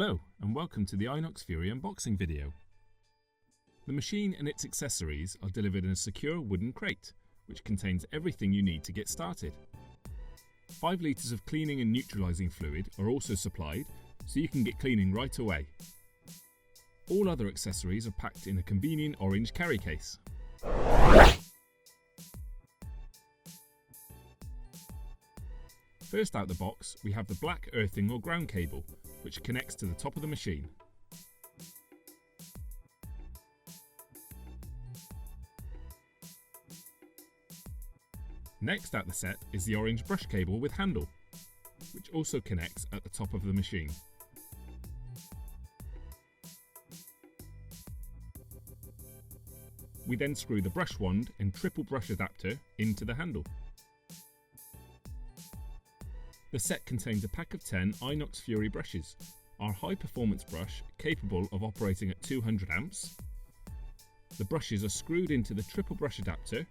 Hello and welcome to the InoxFURY unboxing video. The machine and its accessories are delivered in a secure wooden crate, which contains everything you need to get started. 5 litres of cleaning and neutralising fluid are also supplied, so you can get cleaning right away. All other accessories are packed in a convenient orange carry case. First out the box, we have the black earthing or ground cable, which connects to the top of the machine. Next out the set is the orange brush cable with handle, which also connects at the top of the machine. We then screw the brush wand and triple brush adapter into the handle. The set contains a pack of 10 InoxFURY brushes, our high performance brush capable of operating at 200 amps. The brushes are screwed into the triple brush adapter,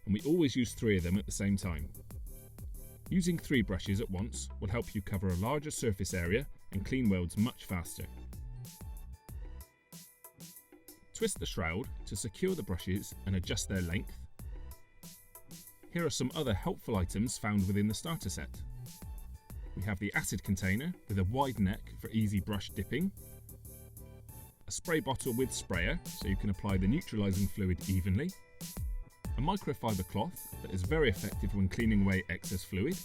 and we always use 3 of them at the same time. Using 3 brushes at once will help you cover a larger surface area and clean welds much faster. Twist the shroud to secure the brushes and adjust their length. Here are some other helpful items found within the starter set. We have the acid container with a wide neck for easy brush dipping, a spray bottle with sprayer so you can apply the neutralising fluid evenly, a microfiber cloth that is very effective when cleaning away excess fluid,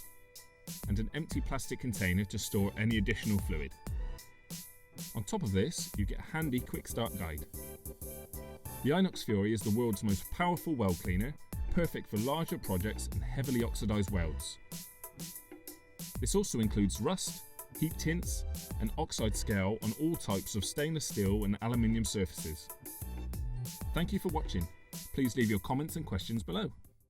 and an empty plastic container to store any additional fluid. On top of this, you get a handy quick start guide. The InoxFURY is the world's most powerful weld cleaner, perfect for larger projects and heavily oxidised welds. This also includes rust, heat tints and oxide scale on all types of stainless steel and aluminium surfaces. Thank you for watching. Please leave your comments and questions below.